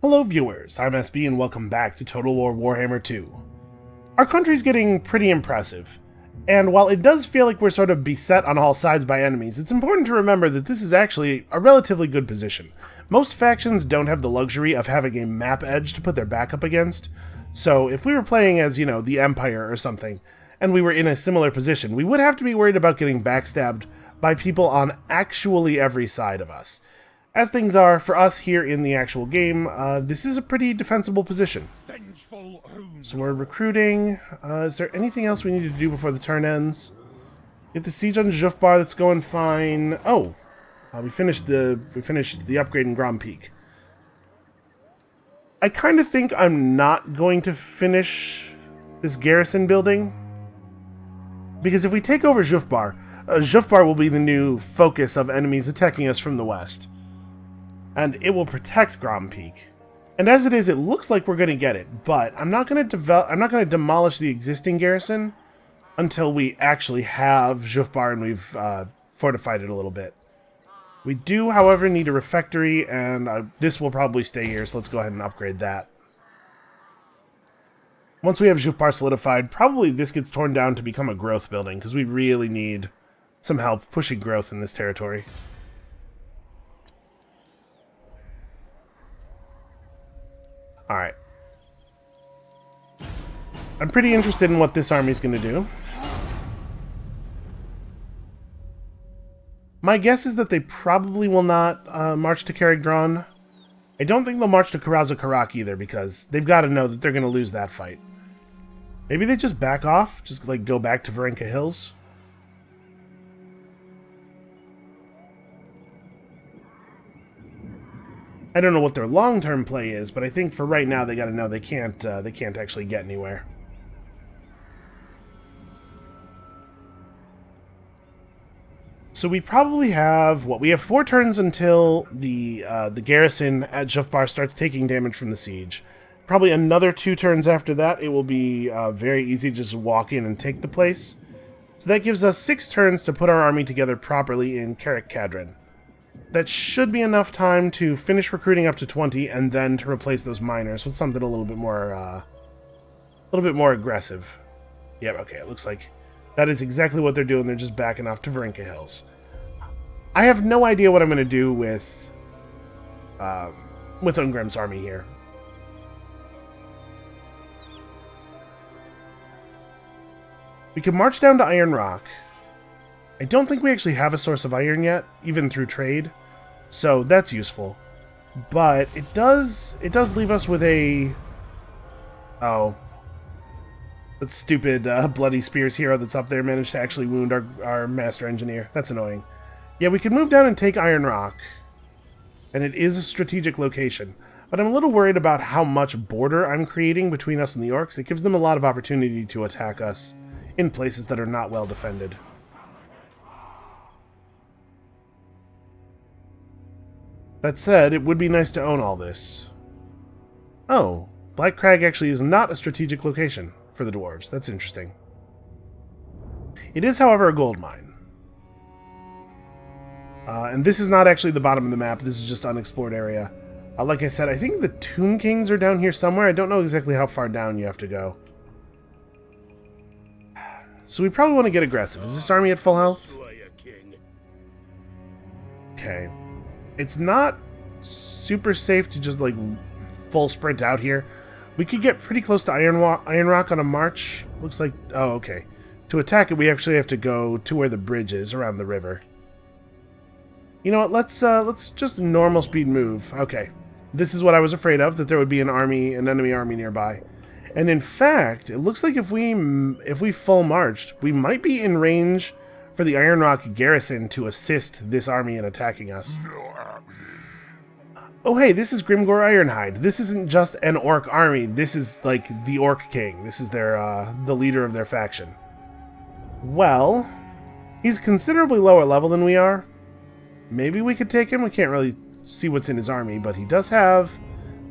Hello viewers, I'm SB and welcome back to Total War Warhammer 2. Our country's getting pretty impressive, and while it does feel like we're sort of beset on all sides by enemies, it's important to remember that this is actually a relatively good position. Most factions don't have the luxury of having a map edge to put their back up against, so if we were playing as, the Empire or something, and we were in a similar position, we would have to be worried about getting backstabbed by people on actually every side of us. As things are, for us here in the actual game, this is a pretty defensible position. So we're recruiting. Is there anything else we need to do before the turn ends? Get the siege on Jufbar, that's going fine. Oh, we finished the upgrade in Grand Peak. I kind of think I'm not going to finish this garrison building, because if we take over Jufbar, Jufbar will be the new focus of enemies attacking us from the west. And it will protect Grand Peak. And as it is, it looks like we're going to get it, but I'm not going to demolish the existing garrison until we actually have Jufbar and we've fortified it a little bit. We do, however, need a refectory, and this will probably stay here, so let's go ahead and upgrade that. Once we have Jufbar solidified, probably this gets torn down to become a growth building, because we really need some help pushing growth in this territory. Alright. I'm pretty interested in what this army's going to do. My guess is that they probably will not march to Carrick-Drawn. I don't think they'll march to Karaz-Karak either, because they've got to know that they're going to lose that fight. Maybe they just back off, just go back to Varenka Hills. I don't know what their long-term play is, but I think for right now they got to know they can't actually get anywhere. So we probably have we have 4 turns until the garrison at Jufbar starts taking damage from the siege. Probably another 2 turns after that. It will be very easy to just walk in and take the place. So that gives us 6 turns to put our army together properly in Carrick-Cadron. That should be enough time to finish recruiting up to 20 and then to replace those miners with something a little bit more aggressive. Yep, okay, it looks like that is exactly what they're doing. They're just backing off to Varenka Hills. I have no idea what I'm going to do with Ungrim's army here. We could march down to Iron Rock. I don't think we actually have a source of iron yet, even through trade, so that's useful. But it does leave us with a... Oh. That stupid Bloody Spears hero that's up there managed to actually wound our Master Engineer. That's annoying. Yeah, we could move down and take Iron Rock, and it is a strategic location. But I'm a little worried about how much border I'm creating between us and the Orcs. It gives them a lot of opportunity to attack us in places that are not well defended. That said, it would be nice to own all this. Oh, Black Crag actually is not a strategic location for the dwarves. That's interesting. It is, however, a gold mine. And this is not actually the bottom of the map. This is just unexplored area. Like I said, I think the Tomb Kings are down here somewhere. I don't know exactly how far down you have to go. So we probably want to get aggressive. Is this army at full health? Okay. It's not super safe to just, full sprint out here. We could get pretty close to Iron Rock on a march. Looks like... Oh, okay. To attack it, we actually have to go to where the bridge is, around the river. You know what? Let's just normal speed move. Okay. This is what I was afraid of, that there would be an enemy army nearby. And in fact, it looks like if we full marched, we might be in range for the Iron Rock garrison to assist this army in attacking us. Oh hey, this is Grimgor Ironhide. This isn't just an orc army. This is the Orc King. This is the leader of their faction. Well, he's considerably lower level than we are. Maybe we could take him. We can't really see what's in his army, but he does have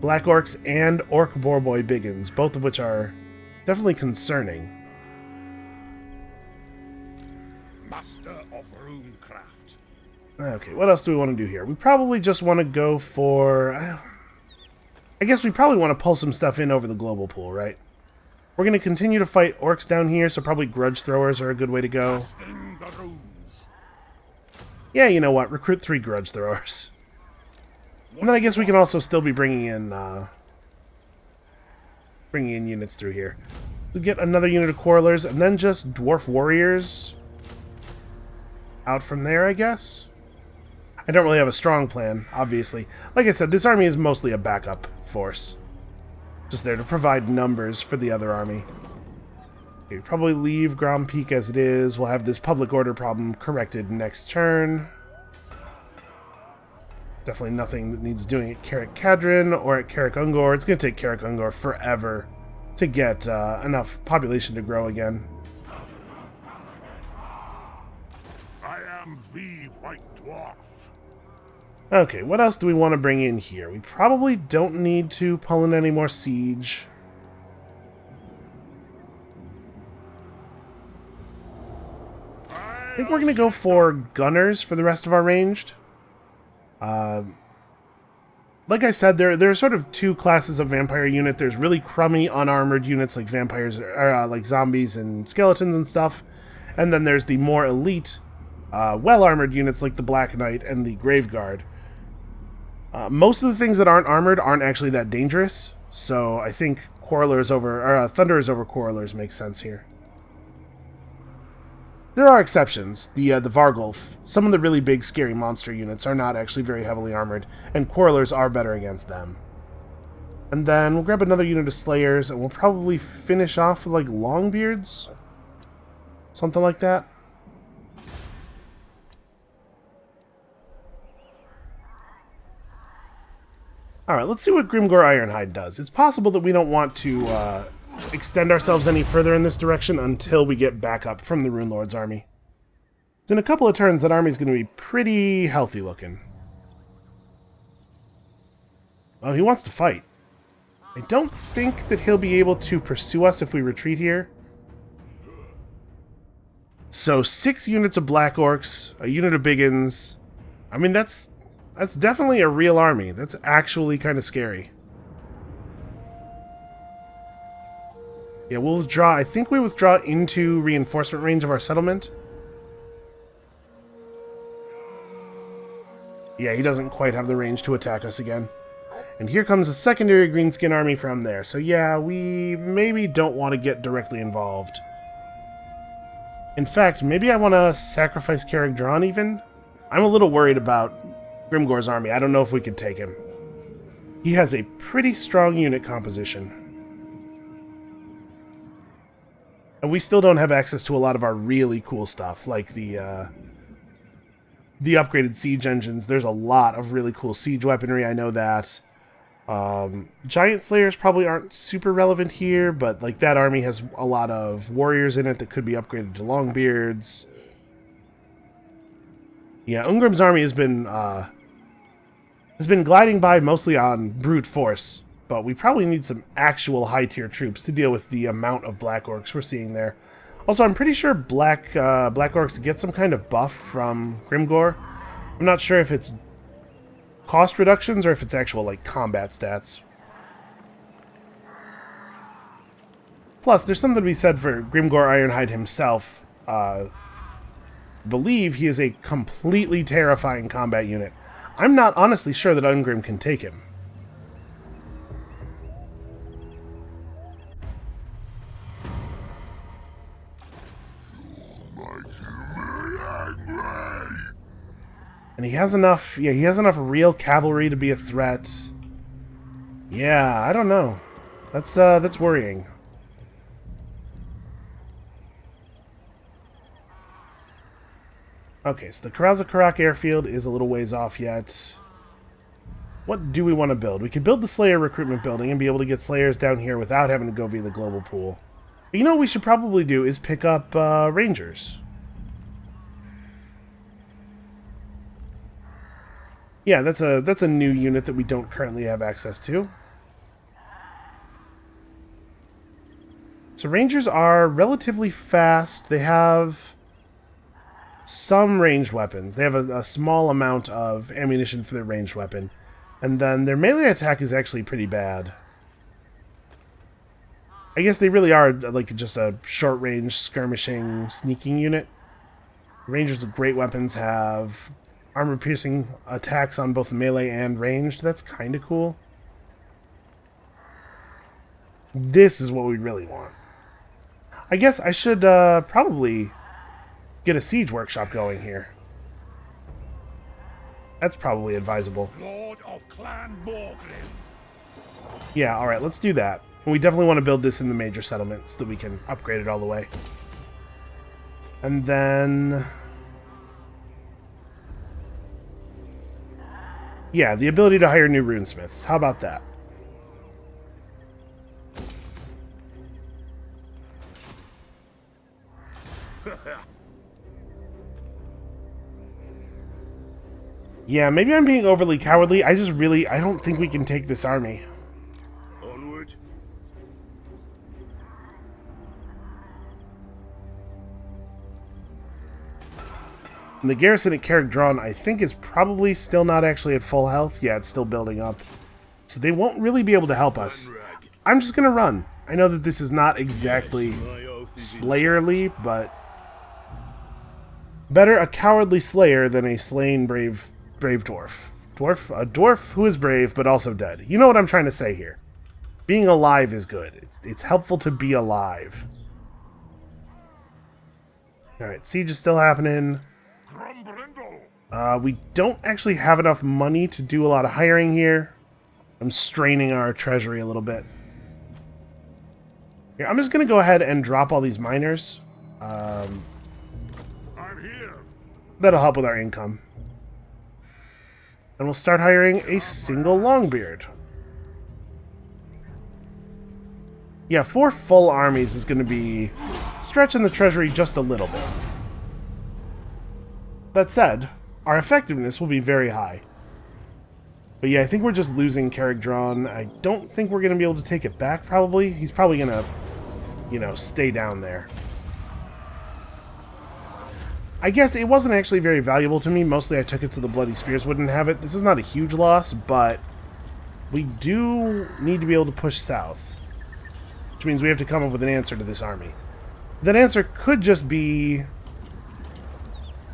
Black Orcs and Orc Borboy Biggins, both of which are definitely concerning. Master of Runecraft. Okay, what else do we want to do here? We probably just want to go for... I guess we probably want to pull some stuff in over the global pool, right? We're going to continue to fight orcs down here, so probably grudge throwers are a good way to go. Casting the runes. Yeah, you know what? Recruit 3 grudge throwers. And then I guess we can also still be bringing in units through here. We'll get another unit of quarrelers, and then just dwarf warriors out from there, I guess. I don't really have a strong plan, obviously. Like I said, this army is mostly a backup force. Just there to provide numbers for the other army. Okay, probably leave Grand Peak as it is. We'll have this public order problem corrected next turn. Definitely nothing that needs doing at Carrick Cadron or at Carrick Ungor. It's going to take Carrick Ungor forever to get enough population to grow again. I am the White Dwarf. Okay, what else do we want to bring in here? We probably don't need to pull in any more siege. I think we're going to go for gunners for the rest of our ranged. Like I said, there are sort of two classes of vampire unit. There's really crummy, unarmored units like vampires, like zombies and skeletons and stuff. And then there's the more elite, well-armored units like the Black Knight and the Grave Guard. Most of the things that aren't armored aren't actually that dangerous, so I think Quarrelers over, Thunderers over Quarrelers makes sense here. There are exceptions. The Vargulf, some of the really big, scary monster units are not actually very heavily armored, and Quarrelers are better against them. And then we'll grab another unit of Slayers, and we'll probably finish off with, like, Longbeards? Something like that. Alright, let's see what Grimgor Ironhide does. It's possible that we don't want to extend ourselves any further in this direction until we get back up from the Rune Lord's army. In a couple of turns, that army's going to be pretty healthy looking. Oh, he wants to fight. I don't think that he'll be able to pursue us if we retreat here. So 6 units of Black Orcs, a unit of Biggins. I mean, that's definitely a real army. That's actually kind of scary. Yeah, we'll withdraw. I think we withdraw into reinforcement range of our settlement. Yeah, he doesn't quite have the range to attack us again. And here comes a secondary greenskin army from there. So yeah, we maybe don't want to get directly involved. In fact, maybe I want to sacrifice Carrick Drawn even? I'm a little worried about Grimgor's army. I don't know if we could take him. He has a pretty strong unit composition. And we still don't have access to a lot of our really cool stuff, like the upgraded siege engines. There's a lot of really cool siege weaponry, I know that. Giant Slayers probably aren't super relevant here, but like that army has a lot of warriors in it that could be upgraded to Longbeards. Yeah, Ungrim's army has been gliding by mostly on brute force, but we probably need some actual high-tier troops to deal with the amount of Black Orcs we're seeing there. Also, I'm pretty sure Black Orcs get some kind of buff from Grimgor. I'm not sure if it's cost reductions or if it's actual, like, combat stats. Plus, there's something to be said for Grimgor Ironhide himself. I believe he is a completely terrifying combat unit. I'm not honestly sure that Ungrim can take him. And he has enough, yeah, he has enough real cavalry to be a threat. Yeah, I don't know. That's worrying. Okay, so the Karaz-Karak airfield is a little ways off yet. What do we want to build? We could build the Slayer recruitment building and be able to get Slayers down here without having to go via the global pool. But you know what we should probably do is pick up Rangers. Yeah, that's a new unit that we don't currently have access to. So Rangers are relatively fast. They have some ranged weapons. They have a small amount of ammunition for their ranged weapon. And then their melee attack is actually pretty bad. I guess they really are like just a short-range, skirmishing, sneaking unit. Rangers with great weapons have armor-piercing attacks on both melee and ranged. That's kind of cool. This is what we really want. I guess I should probably get a siege workshop going here. That's probably advisable. Lord of Clan Morgrim. Yeah, alright, let's do that. And we definitely want to build this in the major settlement so that we can upgrade it all the way. And then... yeah, the ability to hire new runesmiths. How about that? Yeah, maybe I'm being overly cowardly. I don't think we can take this army. Onward. And the garrison at Carrick-Drawn, I think, is probably still not actually at full health. Yeah, it's still building up. So they won't really be able to help us. I'm just going to run. I know that this is not exactly slayerly, but better a cowardly slayer than a slain brave dwarf. A dwarf who is brave, but also dead. You know what I'm trying to say here. Being alive is good. It's helpful to be alive. Alright, siege is still happening. We don't actually have enough money to do a lot of hiring here. I'm straining our treasury a little bit. Here, I'm just going to go ahead and drop all these miners. I'm here. That'll help with our income. And we'll start hiring a single Longbeard. Yeah, 4 full armies is going to be stretching the treasury just a little bit. That said, our effectiveness will be very high. But yeah, I think we're just losing Carrick-Drawn. I don't think we're going to be able to take it back, probably. He's probably going to, you know, stay down there. I guess it wasn't actually very valuable to me. Mostly I took it so the Bloody Spears wouldn't have it. This is not a huge loss, but we do need to be able to push south. Which means we have to come up with an answer to this army. That answer could just be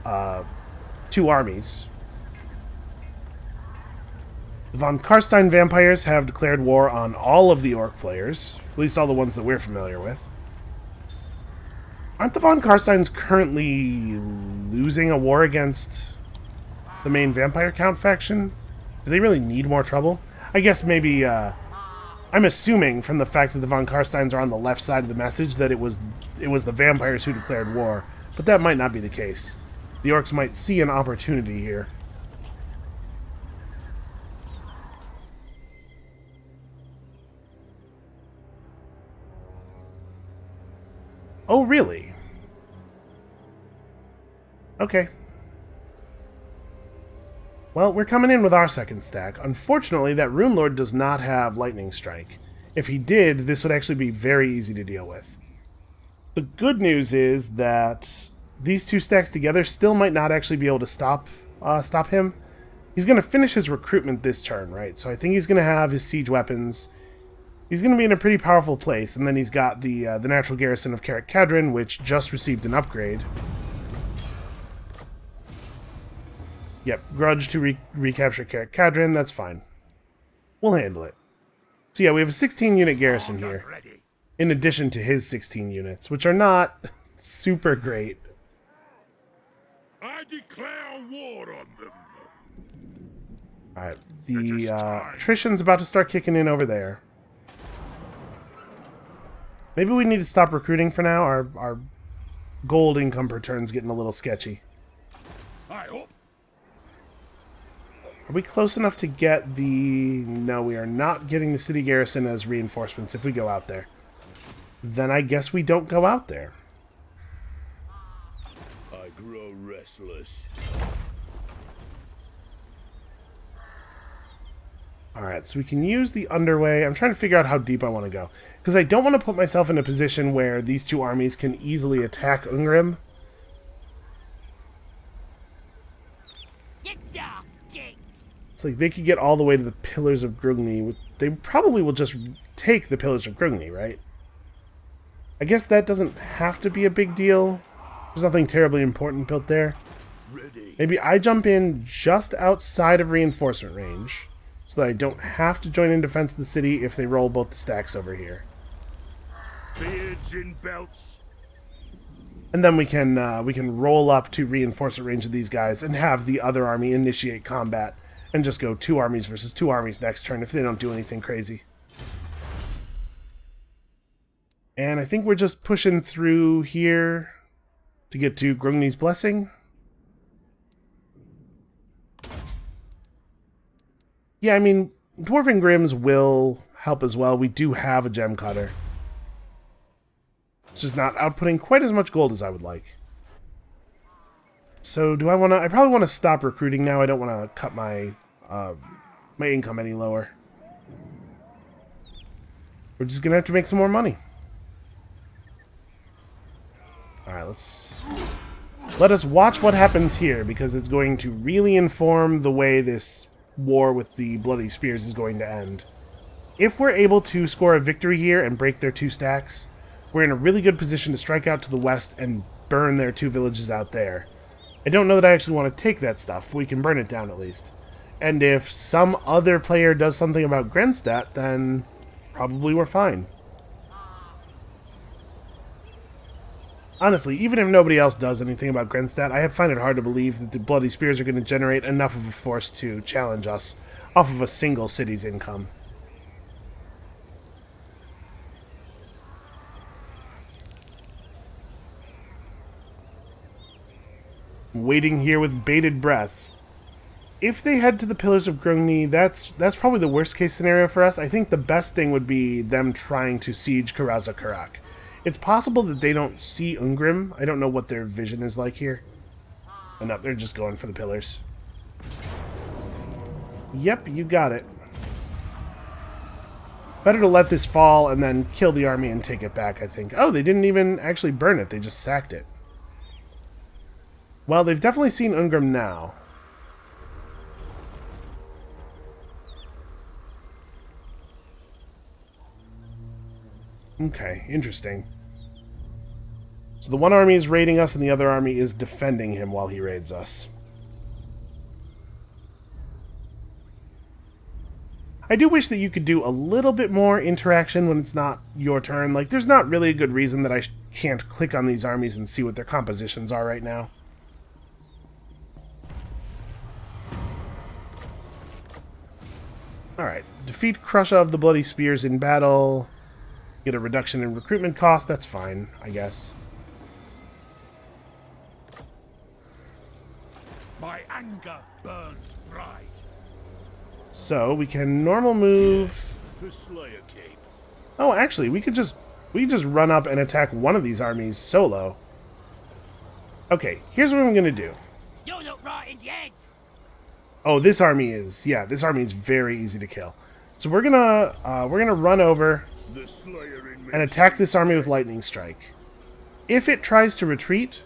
2 armies. The von Karstein vampires have declared war on all of the orc players, at least all the ones that we're familiar with. Aren't the von Karsteins currently losing a war against the main vampire count faction? Do they really need more trouble? I guess maybe, I'm assuming from the fact that the von Karsteins are on the left side of the message that it was the vampires who declared war, but that might not be the case. The orcs might see an opportunity here. Oh, really? Okay. Well, we're coming in with our second stack. Unfortunately, that Rune Lord does not have Lightning Strike. If he did, this would actually be very easy to deal with. The good news is that these 2 stacks together still might not actually be able to stop him. He's going to finish his recruitment this turn, right? So I think he's going to have his siege weapons. He's going to be in a pretty powerful place, and then he's got the natural garrison of Carrick-Cadron, which just received an upgrade. Yep, grudge to recapture Carrick-Cadron, that's fine. We'll handle it. So yeah, we have a 16-unit garrison here, in addition to his 16 units, which are not super great. I declare war on them. Alright, the attrition's about to start kicking in over there. Maybe we need to stop recruiting for now. Our gold income per turn's getting a little sketchy. I hope. Are we close enough to get the... No, we are not getting the city garrison as reinforcements if we go out there. Then I guess we don't go out there. I grow restless. Alright, so we can use the underway. I'm trying to figure out how deep I want to go. Because I don't want to put myself in a position where these 2 armies can easily attack Ungrim. It's like they could get all the way to the Pillars of Grugni. They probably will just take the Pillars of Grugni, right? I guess that doesn't have to be a big deal. There's nothing terribly important built there. Maybe I jump in just outside of reinforcement range, so that I don't have to join in defense of the city if they roll both the stacks over here. Beards in belts. And then we can roll up to reinforcement range of these guys and have the other army initiate combat and just go 2 armies versus 2 armies next turn if they don't do anything crazy. And I think we're just pushing through here to get to Grungni's Blessing. Yeah, I mean, Dwarven Grims will help as well. We do have a gem cutter. It's just not outputting quite as much gold as I would like. So do I want to... I probably want to stop recruiting now. I don't want to cut my my income any lower. We're just going to have to make some more money. Alright, let us watch what happens here, because it's going to really inform the way this war with the Bloody Spears is going to end. If we're able to score a victory here and break their 2 stacks, we're in a really good position to strike out to the west and burn their 2 villages out there. I don't know that I actually want to take that stuff, but we can burn it down at least. And if some other player does something about Grenstadt, then probably we're fine. Honestly, even if nobody else does anything about Grenstadt, I find it hard to believe that the Bloody Spears are going to generate enough of a force to challenge us off of a single city's income. Waiting here with bated breath. If they head to the Pillars of Grungni, that's probably the worst case scenario for us. I think the best thing would be them trying to siege Karaza Karak. It's possible that they don't see Ungrim. I don't know what their vision is like here. Oh, no, they're just going for the pillars. Yep, you got it. Better to let this fall and then kill the army and take it back, I think. Oh, they didn't even actually burn it. They just sacked it. Well, they've definitely seen Ungrim now. Okay, interesting. So the one army is raiding us and the other army is defending him while he raids us. I do wish that you could do a little bit more interaction when it's not your turn. Like, there's not really a good reason that I can't click on these armies and see what their compositions are right now. Alright, defeat Crusha of the Bloody Spears in battle. Get a reduction in recruitment cost, that's fine, I guess. My anger burns bright. So, we can normal move... For Slayer Cape. Oh, actually, we could just run up and attack one of these armies solo. Okay, here's what I'm gonna do. You look right in the head. Oh, this army is very easy to kill. So we're gonna run over The Slayer in me. and attack this army with lightning strike. If it tries to retreat,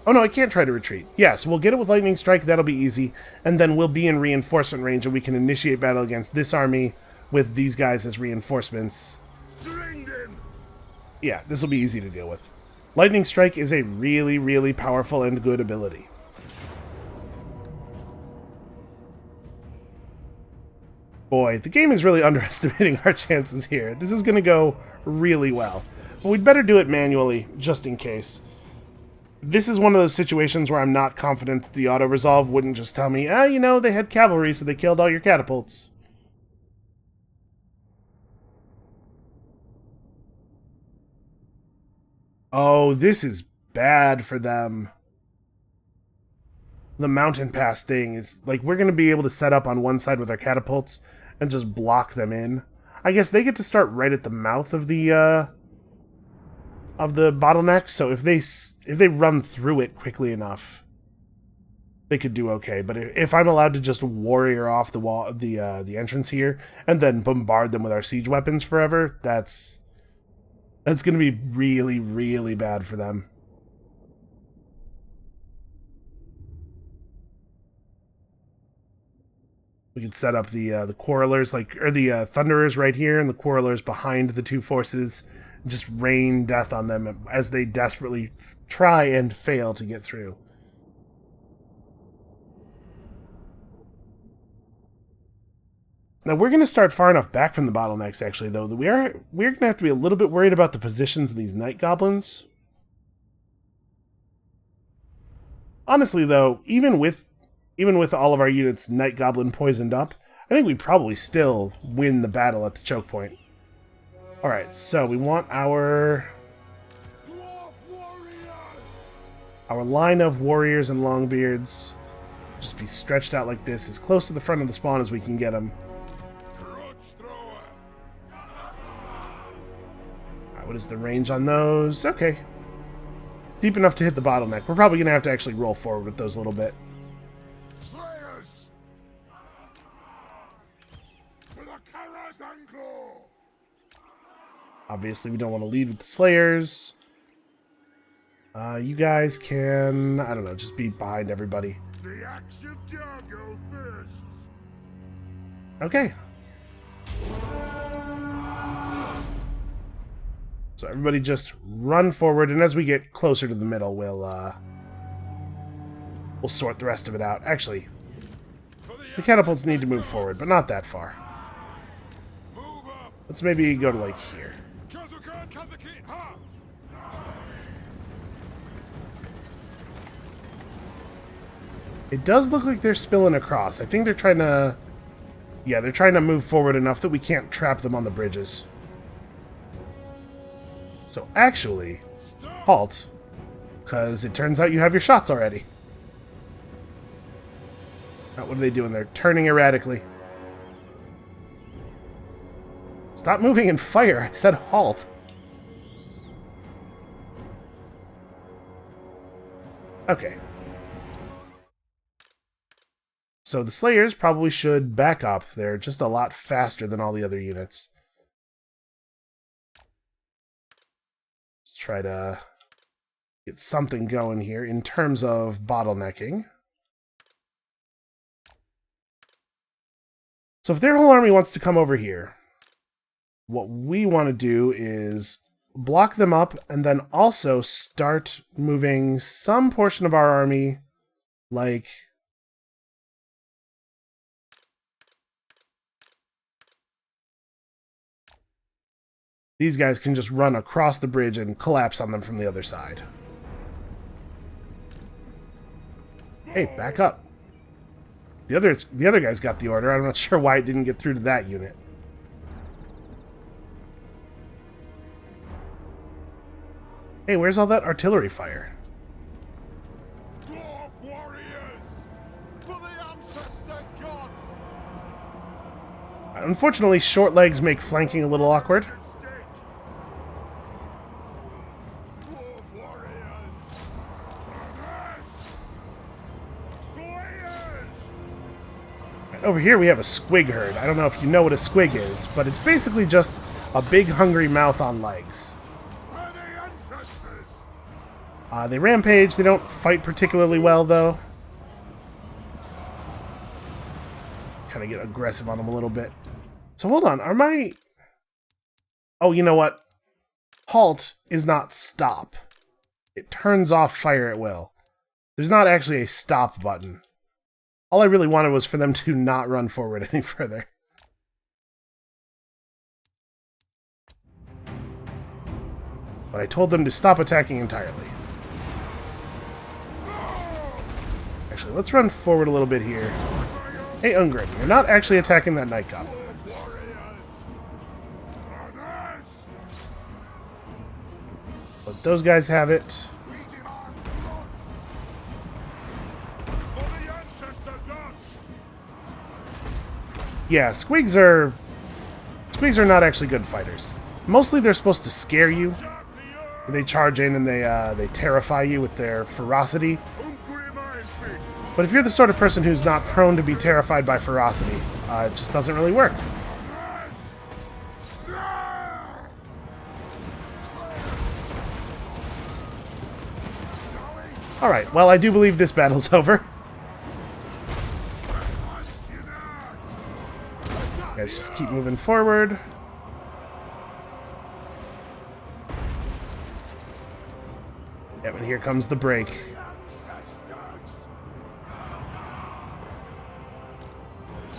oh no, it can't try to retreat. Yes, we'll get it with lightning strike. That'll be easy, and then we'll be in reinforcement range, and we can initiate battle against this army with these guys as reinforcements. String them. Yeah, this will be easy to deal with. Lightning strike is a really, really powerful and good ability. Boy, the game is really underestimating our chances here. This is going to go really well. But we'd better do it manually, just in case. This is one of those situations where I'm not confident that the auto-resolve wouldn't just tell me, you know, they had cavalry, so they killed all your catapults. Oh, this is bad for them. The mountain pass thing is, like, we're going to be able to set up on one side with our catapults and just block them in. I guess they get to start right at the mouth of the bottleneck, so if they run through it quickly enough, they could do okay. But if I'm allowed to just warrior off the wall, the entrance here, and then bombard them with our siege weapons forever, that's going to be really, really bad for them. We could set up the quarrelers, or the thunderers right here, and the quarrelers behind the two forces. Just rain death on them as they desperately try and fail to get through. Now we're going to start far enough back from the bottlenecks, actually, though, that we're going to have to be a little bit worried about the positions of these night goblins. Honestly, though, even with all of our units night goblin poisoned up, I think we probably still win the battle at the choke point. All right, so we want our line of warriors and longbeards just be stretched out like this, as close to the front of the spawn as we can get them. What is the range on those? Okay. Deep enough to hit the bottleneck. We're probably going to have to actually roll forward with those a little bit. Slayers! For the Kara's ankle! Obviously, we don't want to lead with the Slayers. You guys can, I don't know, just be behind everybody. The axe of Jago fists! Okay. So everybody just run forward, and as we get closer to the middle, we'll sort the rest of it out. Actually, the catapults need to move forward, but not that far. Let's maybe go to, like, here. It does look like they're spilling across. I think they're trying to... Yeah, they're trying to move forward enough that we can't trap them on the bridges. So actually, halt, because it turns out you have your shots already. Now, what are they doing? They're turning erratically. Stop moving and fire. I said halt. Okay. So the Slayers probably should back up. They're just a lot faster than all the other units. Try to get something going here in terms of bottlenecking. So if their whole army wants to come over here, what we want to do is block them up and then also start moving some portion of our army, like... These guys can just run across the bridge and collapse on them from the other side. Hey, back up. The other guy's got the order. I'm not sure why it didn't get through to that unit. Hey, where's all that artillery fire? Dwarf warriors! For the ancestor gods! Unfortunately, short legs make flanking a little awkward. Over here we have a squig herd. I don't know if you know what a squig is, but it's basically just a big hungry mouth on legs. They rampage. They don't fight particularly well, though. Kind of get aggressive on them a little bit. So hold on. Are my... Oh, you know what? Halt is not stop. It turns off fire at will. There's not actually a stop button. All I really wanted was for them to not run forward any further. But I told them to stop attacking entirely. Actually, let's run forward a little bit here. Hey, Ungrim, you're not actually attacking that night goblin. Let's let those guys have it. Yeah, squigs are not actually good fighters. Mostly they're supposed to scare you. They charge in and they terrify you with their ferocity. But if you're the sort of person who's not prone to be terrified by ferocity, it just doesn't really work. Alright, well, I do believe this battle's over. guys just keep moving forward. Yep, and here comes the break.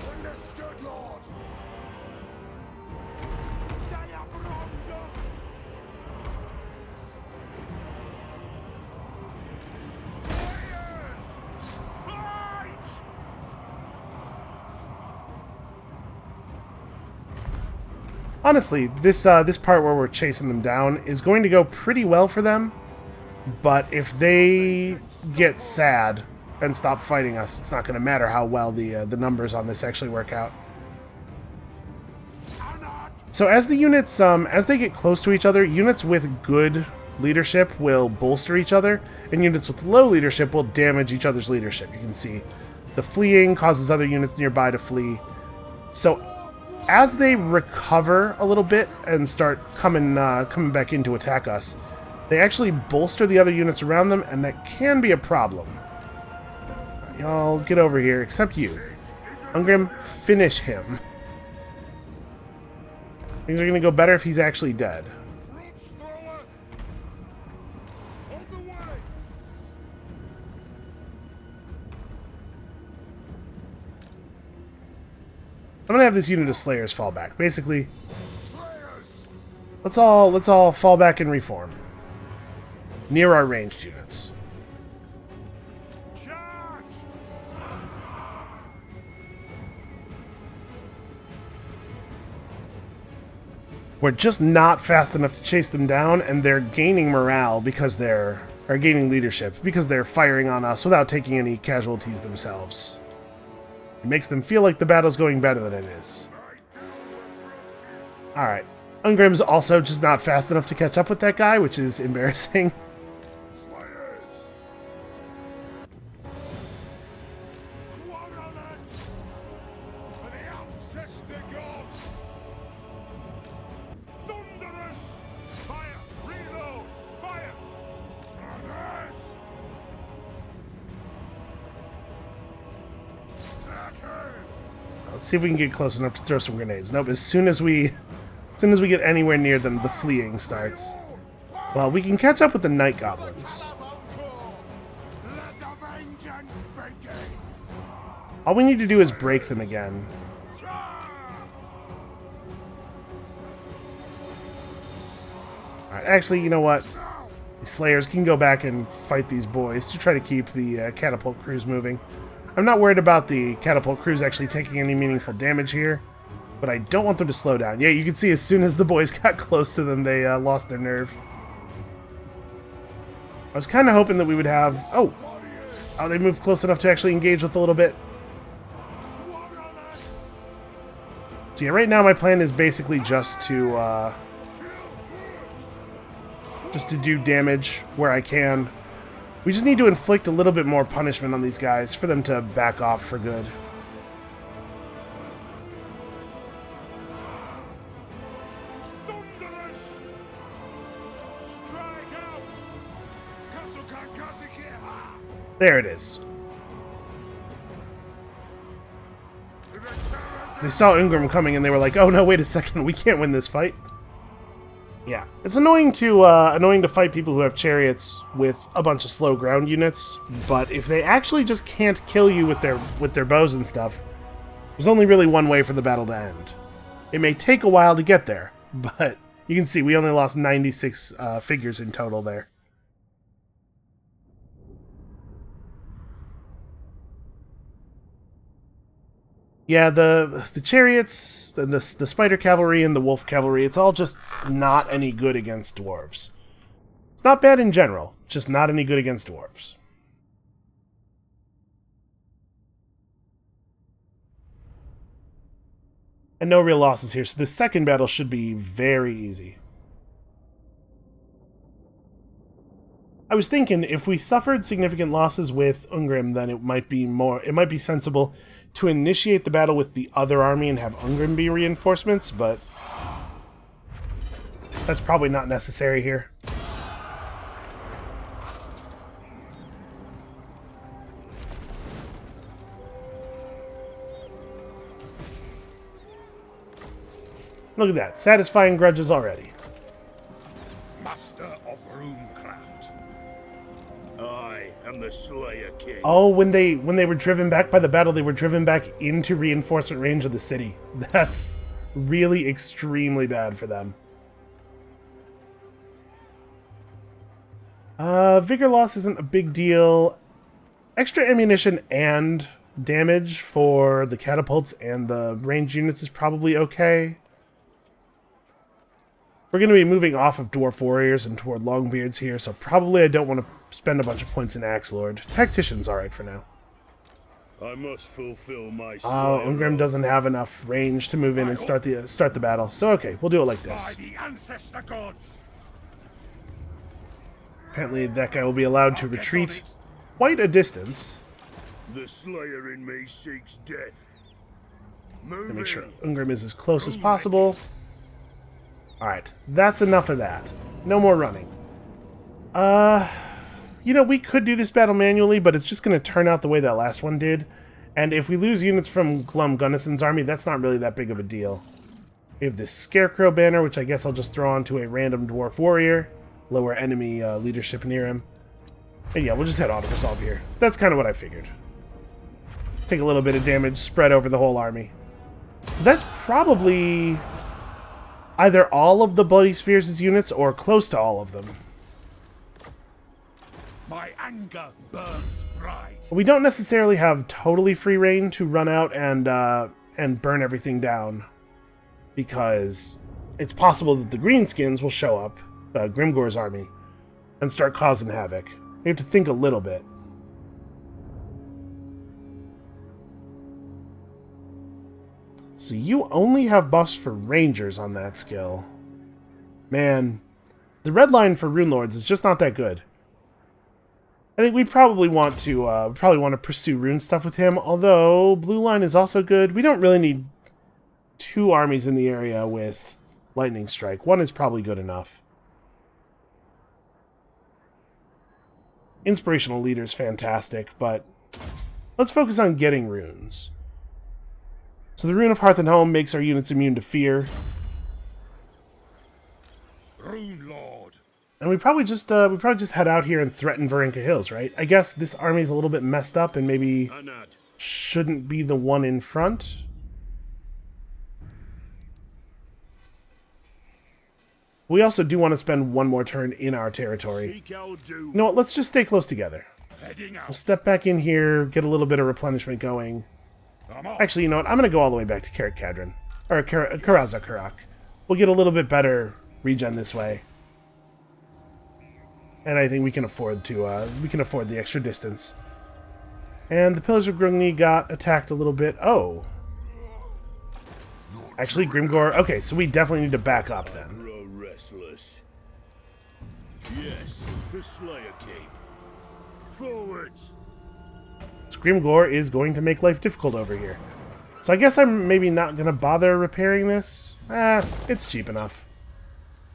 Understood, Lord. They have wronged us. Slayers, fight! Honestly, this part where we're chasing them down is going to go pretty well for them. But if they get sad and stop fighting us, it's not going to matter how well the numbers on this actually work out. So as the units, as they get close to each other, units with good leadership will bolster each other, and units with low leadership will damage each other's leadership. You can see the fleeing causes other units nearby to flee. So as they recover a little bit and start coming back in to attack us, they actually bolster the other units around them, and that can be a problem. Y'all get over here, except you. Ungrim, finish him. Things are going to go better if he's actually dead. I'm going to have this unit of Slayers fall back. Basically, let's all fall back and reform. Near our ranged units. We're just not fast enough to chase them down, and they're gaining morale because they're gaining leadership because they're firing on us without taking any casualties themselves. It makes them feel like the battle's going better than it is. Alright. Ungrim's also just not fast enough to catch up with that guy, which is embarrassing. Let's see if we can get close enough to throw some grenades. Nope, as soon as we get anywhere near them, the fleeing starts. Well, we can catch up with the night goblins. All we need to do is break them again. Alright, actually, you know what? The Slayers can go back and fight these boys to try to keep the catapult crews moving. I'm not worried about the catapult crews actually taking any meaningful damage here, but I don't want them to slow down. Yeah, you can see as soon as the boys got close to them, they lost their nerve. I was kind of hoping that we would have... Oh, they moved close enough to actually engage with a little bit. So yeah, right now my plan is basically just to do damage where I can. We just need to inflict a little bit more punishment on these guys for them to back off for good. There it is. They saw Ungrim coming and they were like, "Oh no, wait a second, we can't win this fight." Yeah, it's annoying to fight people who have chariots with a bunch of slow ground units, but if they actually just can't kill you with their bows and stuff, there's only really one way for the battle to end. It may take a while to get there, but you can see we only lost 96 figures in total there. Yeah, the chariots, and the spider cavalry, and the wolf cavalry, it's all just not any good against dwarves. It's not bad in general, just not any good against dwarves. And no real losses here, so the second battle should be very easy. I was thinking if we suffered significant losses with Ungrim, then it might be sensible to initiate the battle with the other army and have Ungrim be reinforcements, but that's probably not necessary here. Look at that, satisfying grudges already. Master of runecraft. I am the Slayer King. Oh, when they were driven back by the battle, they were driven back into reinforcement range of the city. That's really extremely bad for them. Vigor loss isn't a big deal. Extra ammunition and damage for the catapults and the ranged units is probably okay. We're going to be moving off of Dwarf Warriors and toward Longbeards here, so probably I don't want to spend a bunch of points in Axe Lord. Tactician's alright for now. I must fulfill my Ungrim doesn't have enough range to move in and start the battle, so okay, we'll do it like by this. the ancestor gods. Apparently that guy will be allowed to retreat quite a distance. The Slayer in me seeks death. Move To make sure in. Ungrim is as close as possible. Alright, that's enough of that. No more running. You know, we could do this battle manually, but it's just going to turn out the way that last one did. And if we lose units from Glum Gunnison's army, that's not really that big of a deal. We have this Scarecrow banner, which I guess I'll just throw onto a random Dwarf Warrior. Lower enemy leadership near him. And yeah, we'll just head auto-resolve here. That's kind of what I figured. Take a little bit of damage, spread over the whole army. So that's probably either all of the Bloody Spears' units or close to all of them. My anger burns bright. We don't necessarily have totally free reign to run out and burn everything down, because it's possible that the Greenskins will show up, Grimgor's army, and start causing havoc. We have to think a little bit. So you only have buffs for Rangers on that skill. Man, the red line for Rune Lords is just not that good. I think we probably want to pursue rune stuff with him, although blue line is also good. We don't really need two armies in the area with lightning strike. One is probably good enough. Inspirational leader is fantastic, but let's focus on getting runes. So the Rune of Hearth and Home makes our units immune to fear. Rune Lord. And we probably just head out here and threaten Varenka Hills, right? I guess this army's a little bit messed up and maybe shouldn't be the one in front. We also do want to spend one more turn in our territory. You know what, let's just stay close together. We'll step back in here, get a little bit of replenishment going. Actually, you know what, I'm going to go all the way back to Karak Kadron. Or Karaza Karak. We'll get a little bit better regen this way. And I think we can afford the extra distance. And the Pillars of Grungni got attacked a little bit. Oh. Actually, Grimgor... Okay, so we definitely need to back up then. Restless. Yes, for Slayer Cape. Forwards. Grimgor is going to make life difficult over here. So I guess I'm maybe not going to bother repairing this. It's cheap enough.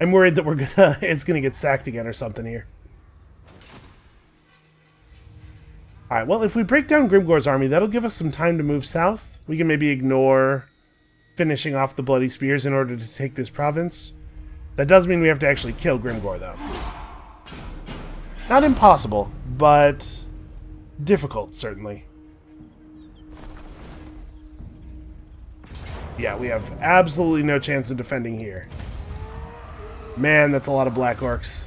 I'm worried that it's going to get sacked again or something here. Alright, well, if we break down Grimgor's army, that'll give us some time to move south. We can maybe ignore finishing off the Bloody Spears in order to take this province. That does mean we have to actually kill Grimgor, though. Not impossible, but difficult, certainly. Yeah, we have absolutely no chance of defending here. Man, that's a lot of Black Orcs.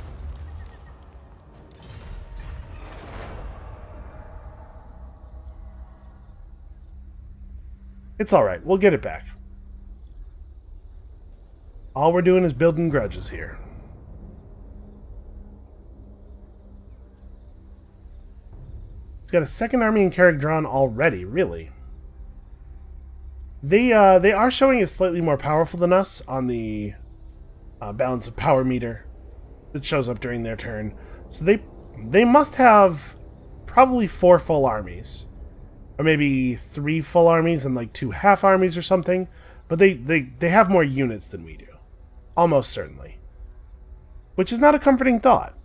It's alright, we'll get it back. All we're doing is building grudges here. He's got a second army in Karak drawn already, really. They are showing us slightly more powerful than us on the balance of power meter that shows up during their turn. So they must have probably 4 full armies. Or maybe 3 full armies and like 2 half armies or something. But they have more units than we do. Almost certainly. Which is not a comforting thought.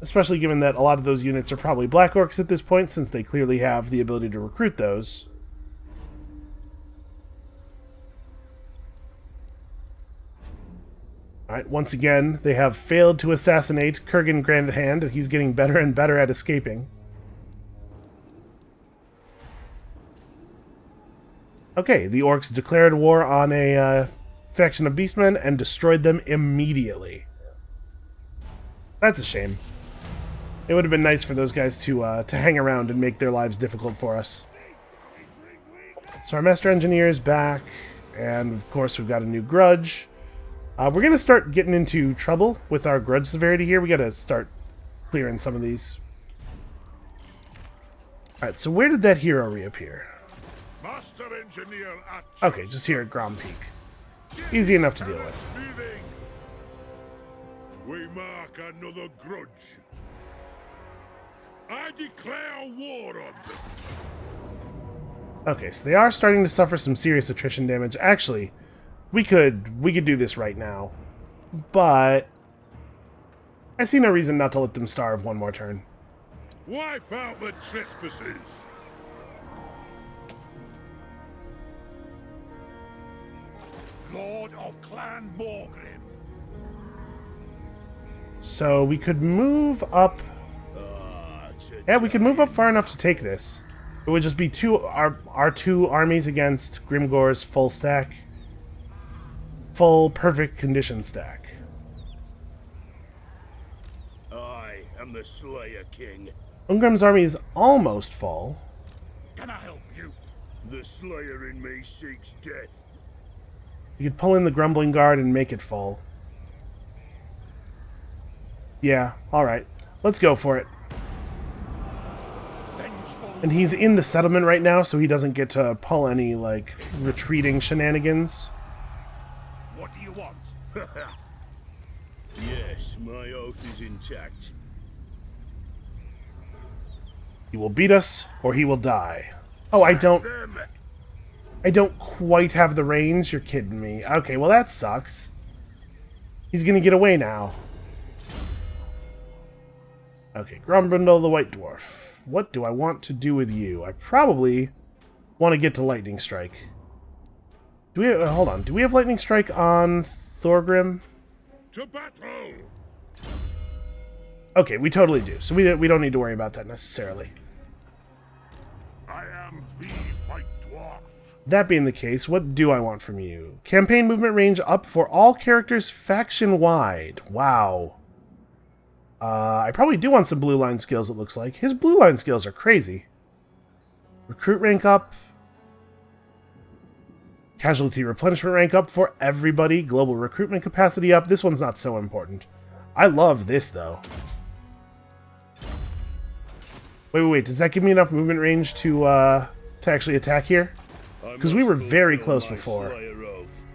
Especially given that a lot of those units are probably Black Orcs at this point, since they clearly have the ability to recruit those. Alright, once again, they have failed to assassinate Kurgan Grand Hand, and he's getting better and better at escaping. Okay, the orcs declared war on a faction of beastmen and destroyed them immediately. That's a shame. It would have been nice for those guys to hang around and make their lives difficult for us. So our Master Engineer is back, and of course we've got a new grudge. We're going to start getting into trouble with our grudge severity here. We got to start clearing some of these. Alright, so where did that hero reappear? Master Engineer at Okay, just here at Grom Peak. Easy enough to deal with. We mark another grudge. I declare war on them. Okay, so they are starting to suffer some serious attrition damage. Actually, we could do this right now, but I see no reason not to let them starve one more turn. Wipe out the trespassers. Lord of Clan Morgrim. So we could move up. Yeah, we could move up far enough to take this. It would just be our two armies against Grimgor's full stack. Full perfect condition stack. I am the Slayer King. Ungrim's army is almost full. Can I help you? The Slayer in me seeks death. You could pull in the Grumbling Guard and make it full. Yeah, alright. Let's go for it. And he's in the settlement right now, so he doesn't get to pull any, like, retreating shenanigans. What do you want? Yes, my oath is intact. He will beat us, or he will die. Oh, I don't quite have the range? You're kidding me. Okay, well that sucks. He's gonna get away now. Okay, Grumbrindle the White Dwarf. What do I want to do with you? I probably want to get to Lightning Strike. Do we have, hold on, do we have Lightning Strike on Thorgrim? To battle! Okay, we totally do, so we don't need to worry about that necessarily. I am the White Dwarf. That being the case, what do I want from you? Campaign movement range up for all characters faction-wide. Wow. I probably do want some blue line skills, it looks like. His blue line skills are crazy. Recruit rank up. Casualty replenishment rank up for everybody. Global recruitment capacity up. This one's not so important. I love this, though. Wait. Does that give me enough movement range to actually attack here? Because we were very close before.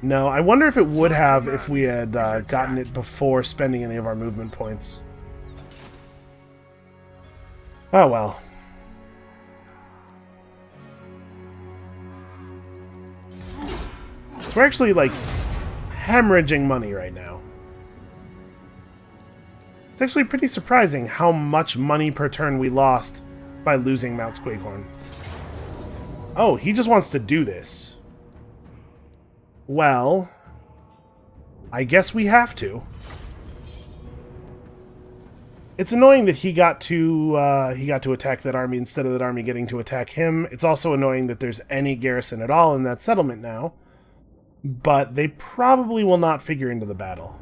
No, I wonder if it would have if we had gotten it before spending any of our movement points. Oh well. So we're actually, like, hemorrhaging money right now. It's actually pretty surprising how much money per turn we lost by losing Mount Squaghorn. Oh, he just wants to do this. Well, I guess we have to. It's annoying that he got to attack that army instead of that army getting to attack him. It's also annoying that there's any garrison at all in that settlement now. But they probably will not figure into the battle.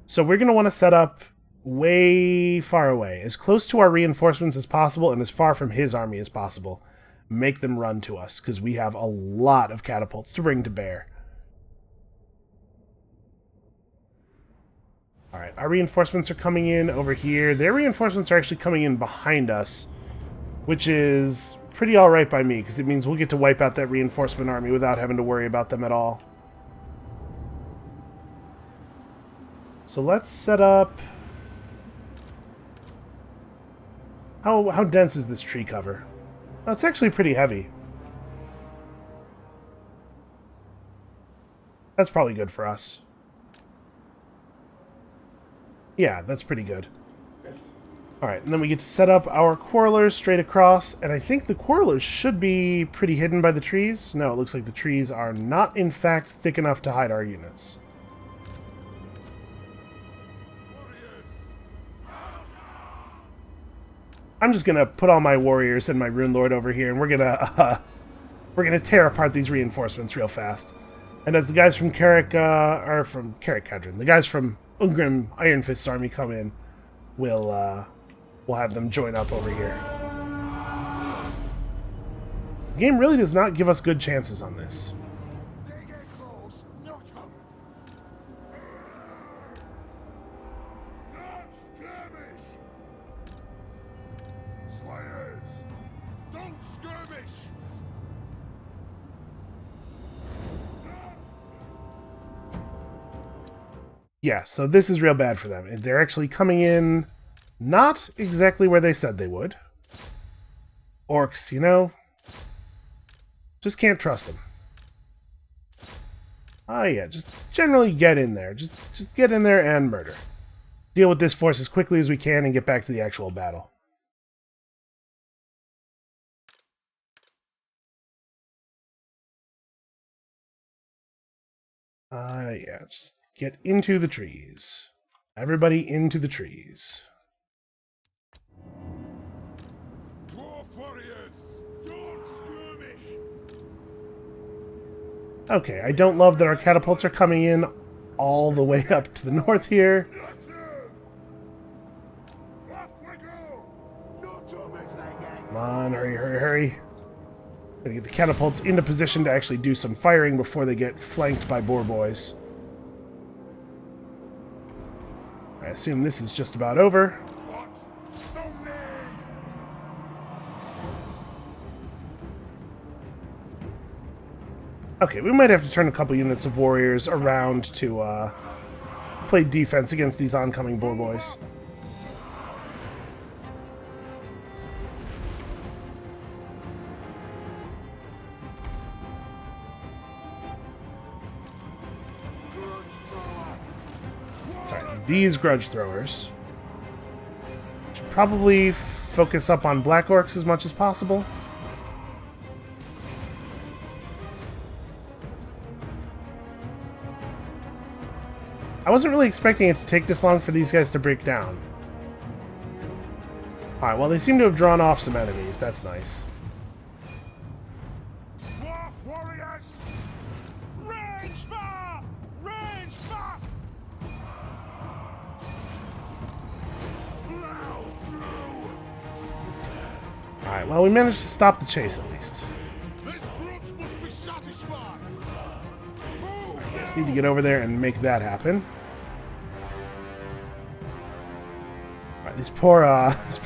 So we're going to want to set up way far away, as close to our reinforcements as possible and as far from his army as possible. Make them run to us, because we have a lot of catapults to bring to bear. Alright, our reinforcements are coming in over here. Their reinforcements are actually coming in behind us, which is pretty alright by me, because it means we'll get to wipe out that reinforcement army without having to worry about them at all. So let's set up... How dense is this tree cover? Oh, it's actually pretty heavy. That's probably good for us. Yeah, that's pretty good. Alright, and then we get to set up our quarrelers straight across, and I think the quarrelers should be pretty hidden by the trees. No, it looks like the trees are not, in fact, thick enough to hide our units. I'm just gonna put all my warriors and my Rune Lord over here, and we're gonna tear apart these reinforcements real fast. And as the guys from Carrick, or from Carrick Cadron, the guys from Ungrim Iron Fist's army come in, we'll have them join up over here. The game really does not give us good chances on this. They get close, not them. Not skirmish. Slayers, don't skirmish. Yeah, so this is real bad for them. They're actually coming in not exactly where they said they would. Orcs, you know, just can't trust them. Oh yeah, just generally get in there. Just get in there and murder. Deal with this force as quickly as we can and get back to the actual battle. Yeah, just get into the trees. Everybody into the trees. Dwarf warriors, don't skirmish. Okay, I don't love that our catapults are coming in all the way up to the north here. That's it. Off we go. Not them if they get. Come on, hurry, hurry, hurry. Gotta get the catapults into position to actually do some firing before they get flanked by boar boys. I assume this is just about over. What? So many. Okay, we might have to turn a couple units of warriors around to play defense against these oncoming boar boys. Sorry, these grudge throwers should probably focus up on black orcs as much as possible. I wasn't really expecting it to take this long for these guys to break down. Alright, well, they seem to have drawn off some enemies. That's nice. Dwarf warriors, range far, range fast. Plow through. Alright, well, we managed to stop the chase at least. This grudge must be satisfied. Move. Just need to get over there and make that happen. Alright, these poor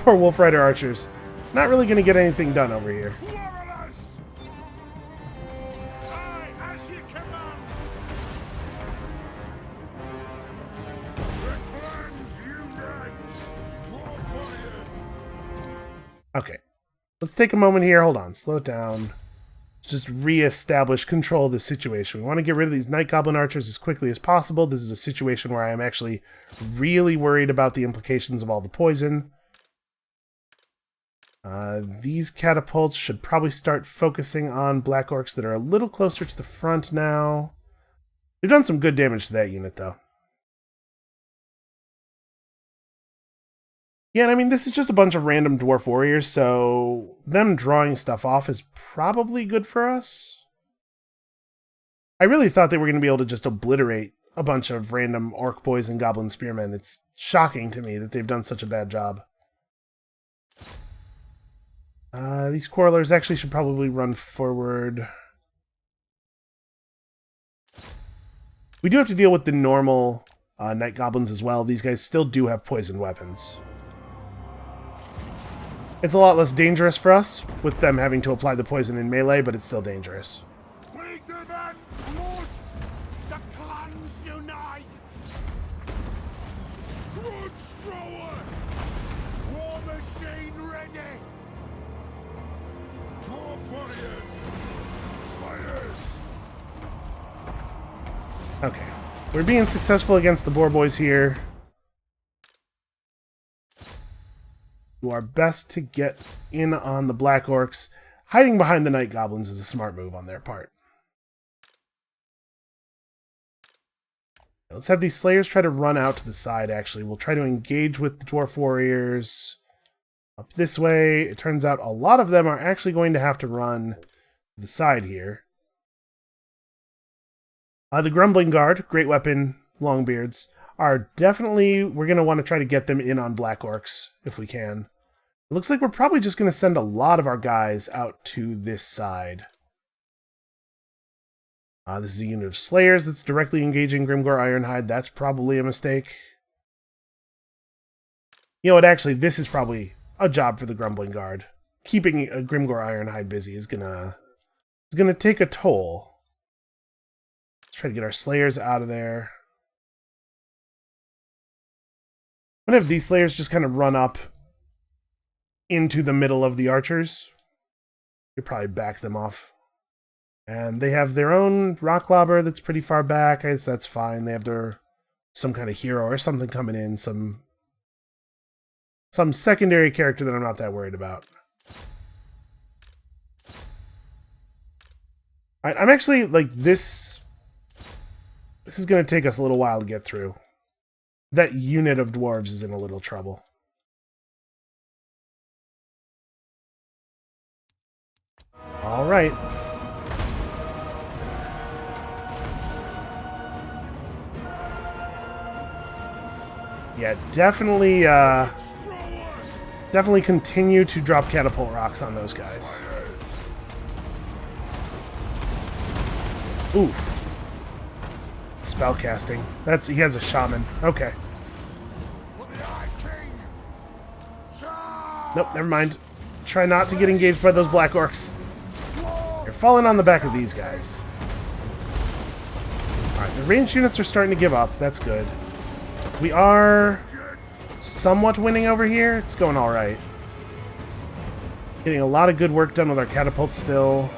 Wolf Rider archers, not really going to get anything done over here. Warriors. Aye, as you command. The clans unite. Dwarf warriors. Okay, let's take a moment here. Hold on, slow it down. Just re-establish control of the situation. We want to get rid of these Night Goblin archers as quickly as possible. This is a situation where I am actually really worried about the implications of all the poison. These catapults should probably start focusing on black orcs that are a little closer to the front now. They've done some good damage to that unit, though. Yeah, and I mean, this is just a bunch of random dwarf warriors, so them drawing stuff off is probably good for us. I really thought they were going to be able to just obliterate a bunch of random orc boys and goblin spearmen. It's shocking to me that they've done such a bad job. These quarrelers actually should probably run forward. We do have to deal with the normal night goblins as well. These guys still do have poisoned weapons. It's a lot less dangerous for us, with them having to apply the poison in melee, but it's still dangerous. Wake them and blood. The clans unite. Grudge thrower. War machine ready. Dwarf warriors. Fighters. Okay. We're being successful against the boar boys here. Do our best to get in on the black orcs. Hiding behind the night goblins is a smart move on their part. Let's have these slayers try to run out to the side, actually. We'll try to engage with the dwarf warriors. Up this way, it turns out a lot of them are actually going to have to run to the side here. The Grumbling Guard, great weapon, Longbeards, are definitely... We're going to want to try to get them in on Black Orcs, if we can. It looks like we're probably just going to send a lot of our guys out to this side. This is a unit of Slayers that's directly engaging Grimgor Ironhide. That's probably a mistake. You know what, actually, this is probably a job for the Grumbling Guard. Keeping Grimgor Ironhide busy is gonna take a toll. Let's try to get our Slayers out of there. I'm gonna have these Slayers just kind of run up into the middle of the archers. You'll probably back them off. And they have their own rock lobber that's pretty far back. I guess that's fine. They have their some kind of hero or something coming in, some secondary character that I'm not that worried about. I'm actually, like, this is going to take us a little while to get through. That unit of dwarves is in a little trouble. All right. Yeah, definitely continue to drop catapult rocks on those guys. Ooh. Spellcasting. He has a shaman. Okay. Nope, never mind. Try not to get engaged by those black orcs. You're falling on the back of these guys. Alright, the ranged units are starting to give up. That's good. We are somewhat winning over here. It's going alright. Getting a lot of good work done with our catapults still.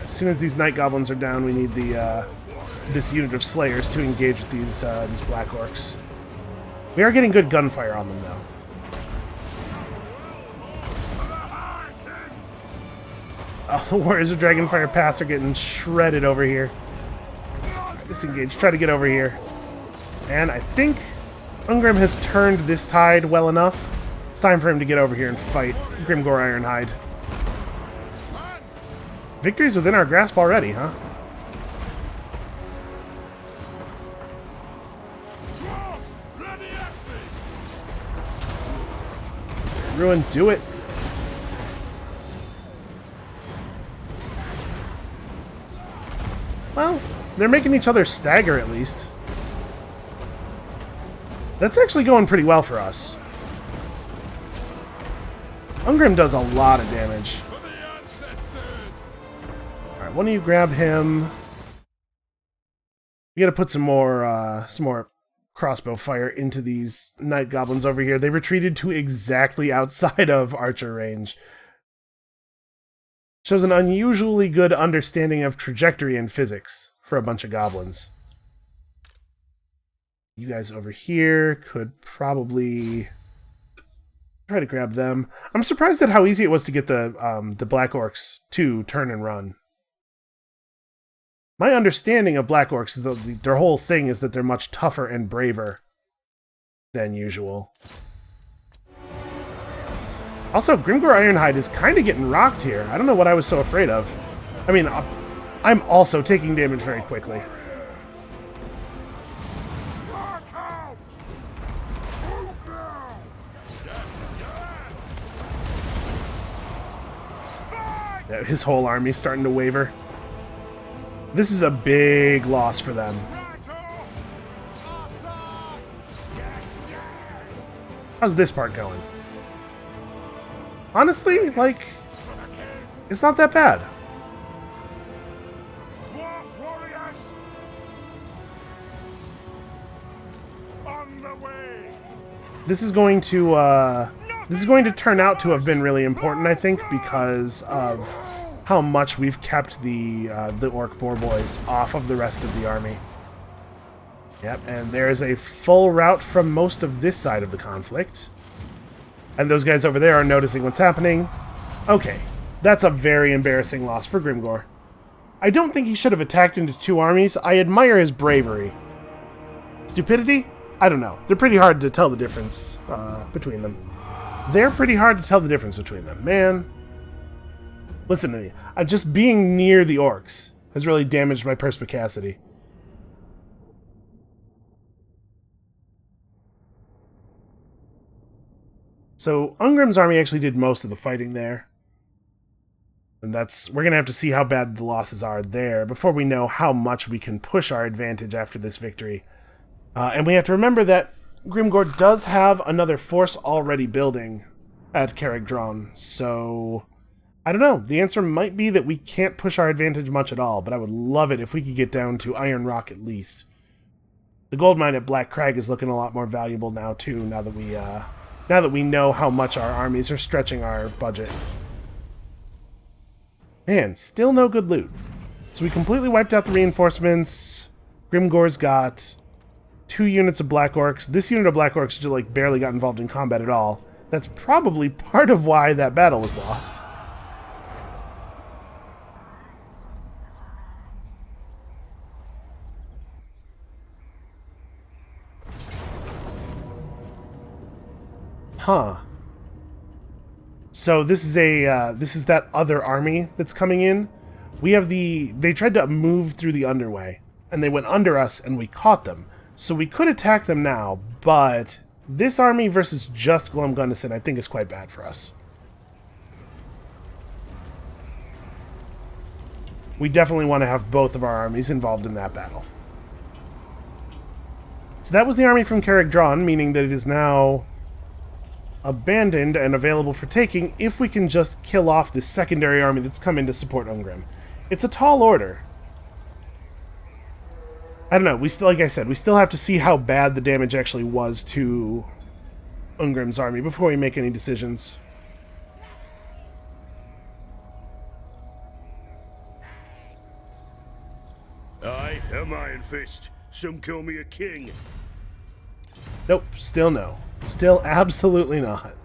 As soon as these night goblins are down, we need this unit of slayers to engage with these black orcs. We are getting good gunfire on them, though. Oh, the Warriors of Dragonfire Pass are getting shredded over here. Right, disengage. Try to get over here. And I think Ungrim has turned this tide well enough. It's time for him to get over here and fight Grimgor Ironhide. Victory's within our grasp already, huh? Ruin, do it. Well, they're making each other stagger at least. That's actually going pretty well for us. Ungrim does a lot of damage. Alright, why don't you grab him? We gotta put some more crossbow fire into these night goblins over here. They retreated to exactly outside of archer range. Shows an unusually good understanding of trajectory and physics for a bunch of goblins. You guys over here could probably try to grab them. I'm surprised at how easy it was to get the Black Orcs to turn and run. My understanding of Black Orcs is that their whole thing is that they're much tougher and braver than usual. Also, Grimgor Ironhide is kind of getting rocked here. I don't know what I was so afraid of. I mean, I'm also taking damage very quickly. Yeah, his whole army's starting to waver. This is a big loss for them. How's this part going? Honestly, like, it's not that bad. This is going to turn out to have been really important, I think, because of how much we've kept the orc boar boys off of the rest of the army. Yep, and there's a full rout from most of this side of the conflict. And those guys over there are noticing what's happening. Okay, that's a very embarrassing loss for Grimgor. I don't think he should have attacked into two armies. I admire his bravery. Stupidity? I don't know. They're pretty hard to tell the difference between them. They're pretty hard to tell the difference between them. Man, listen to me. Just being near the orcs has really damaged my perspicacity. So, Ungrim's army actually did most of the fighting there. And we're going to have to see how bad the losses are there before we know how much we can push our advantage after this victory. And we have to remember that Grimgor does have another force already building at Carrickdron, so I don't know. The answer might be that we can't push our advantage much at all, but I would love it if we could get down to Iron Rock at least. The gold mine at Black Crag is looking a lot more valuable now too, now that we know how much our armies are stretching our budget. Man, still no good loot. So we completely wiped out the reinforcements. Grimgor's got 2 units of Black Orcs. This unit of Black Orcs just like barely got involved in combat at all. That's probably part of why that battle was lost. Huh. So this is that other army that's coming in. They tried to move through the underway, and they went under us, and we caught them. So we could attack them now, but this army versus just Glumgundison I think is quite bad for us. We definitely want to have both of our armies involved in that battle. So that was the army from Carrickdron, meaning that it is now abandoned and available for taking if we can just kill off this secondary army that's come in to support Ungrim. It's a tall order. I don't know, like I said, we still have to see how bad the damage actually was to Ungrim's army before we make any decisions. I am Iron Fist. Some call me a king. Nope, still no. Still absolutely not.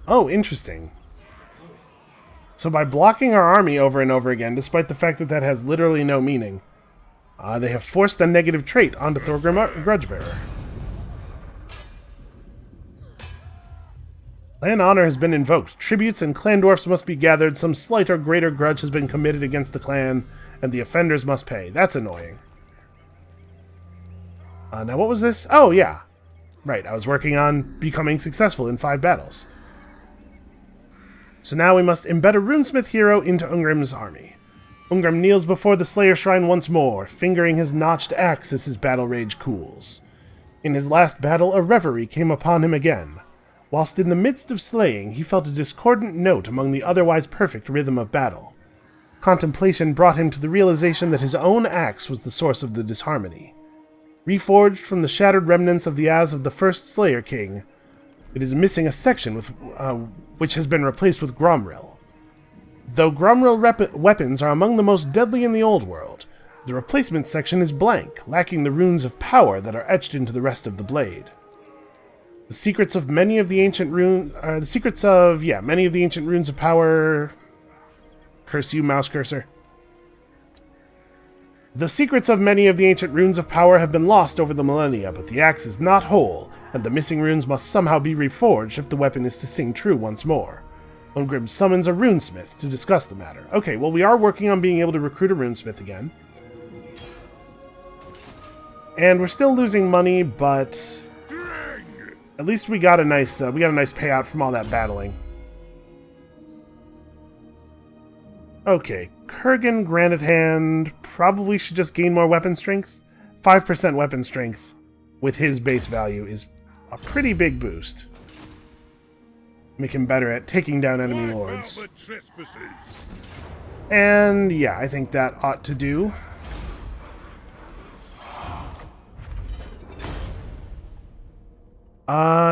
Oh, interesting. So by blocking our army over and over again, despite the fact that that has literally no meaning, they have forced a negative trait onto Thorgrim Grudgebearer. Clan honor has been invoked. Tributes and clan dwarfs must be gathered. Some slight or greater grudge has been committed against the clan, and the offenders must pay. That's annoying. Now what was this? Oh, yeah. Right, I was working on becoming successful in 5 battles. So now we must embed a runesmith hero into Ungrim's army. Ungrim kneels before the Slayer Shrine once more, fingering his notched axe as his battle rage cools. In his last battle, a reverie came upon him again. Whilst in the midst of slaying, he felt a discordant note among the otherwise perfect rhythm of battle. Contemplation brought him to the realization that his own axe was the source of the disharmony. Reforged from the shattered remnants of the as of the first Slayer King, it is missing a section which has been replaced with Gromril. Though Gromril weapons are among the most deadly in the old world, the replacement section is blank, lacking the runes of power that are etched into the rest of the blade. The secrets of many of the ancient runes of power. Curse you, mouse cursor. The secrets of many of the ancient runes of power have been lost over the millennia, but the axe is not whole, and the missing runes must somehow be reforged if the weapon is to sing true once more. Ungrim summons a runesmith to discuss the matter. Okay, well, we are working on being able to recruit a runesmith again. And we're still losing money, but at least we got a nice payout from all that battling. Okay, Kurgan Granite Hand probably should just gain more weapon strength. 5% weapon strength with his base value is a pretty big boost. Make him better at taking down enemy lords. And yeah, I think that ought to do.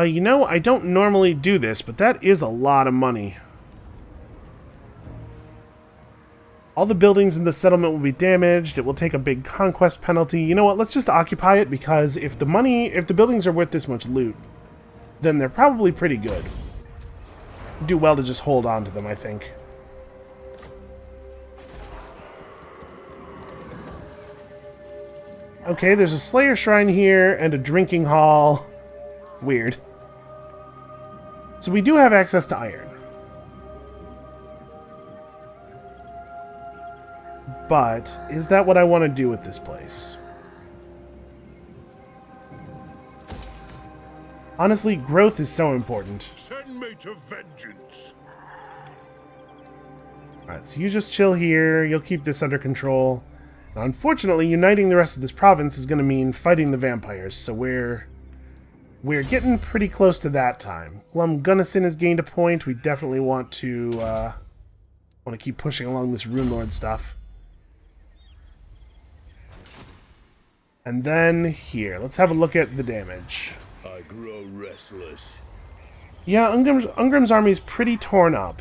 You know, I don't normally do this, but that is a lot of money. All the buildings in the settlement will be damaged. It will take a big conquest penalty. You know what? Let's just occupy it, because if the buildings are worth this much loot, then they're probably pretty good. Do well to just hold on to them, I think. Okay, there's a Slayer Shrine here and a drinking hall. Weird. So we do have access to iron. But is that what I want to do with this place? Honestly, growth is so important. Send me to vengeance. Alright, so you just chill here. You'll keep this under control. Now, unfortunately, uniting the rest of this province is going to mean fighting the vampires, so we're getting pretty close to that time. Glum Gunnison has gained a point. We definitely want to keep pushing along this Rune Lord stuff. And then here, let's have a look at the damage. I grow restless. Yeah, Ungrim's army is pretty torn up,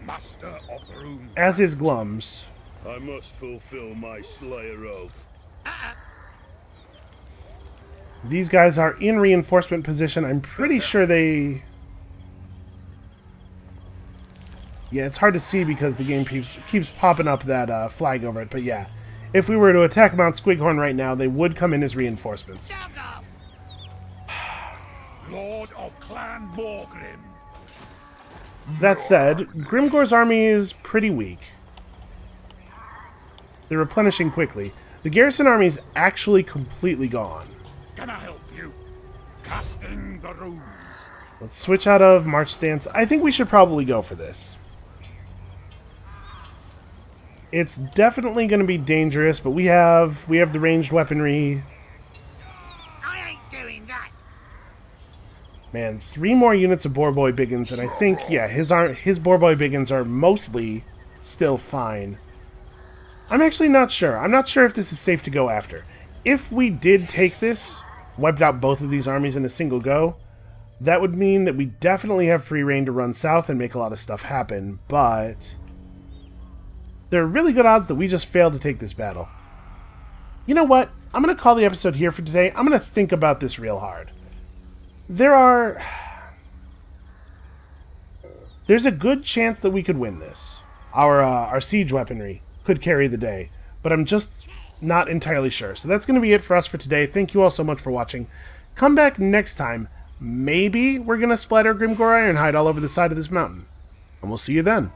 Master of the Rune. as is Glum's. I must fulfill my Slayer oath. These guys are in reinforcement position. I'm pretty sure they... Yeah, it's hard to see because the game keeps popping up that flag over it, but yeah. If we were to attack Mount Squighorn right now, they would come in as reinforcements. Lord of Clan Morgrim. That said, Grimgor's army is pretty weak. They're replenishing quickly. The garrison army is actually completely gone. Can I help you? Casting the runes. Let's switch out of March Stance. I think we should probably go for this. It's definitely going to be dangerous, but we have the ranged weaponry. I ain't doing that. Man, 3 more units of Boarboy Biggins, and I think, yeah, his Boarboy Biggins are mostly still fine. I'm actually not sure. I'm not sure if this is safe to go after. If we did take this, wiped out both of these armies in a single go, that would mean that we definitely have free reign to run south and make a lot of stuff happen, but there are really good odds that we just fail to take this battle. You know what? I'm going to call the episode here for today. I'm going to think about this real hard. There's a good chance that we could win this. Our siege weaponry could carry the day, but I'm just not entirely sure. So that's going to be it for us for today. Thank you all so much for watching. Come back next time. Maybe we're going to splatter Grimgor Ironhide all over the side of this mountain. And we'll see you then.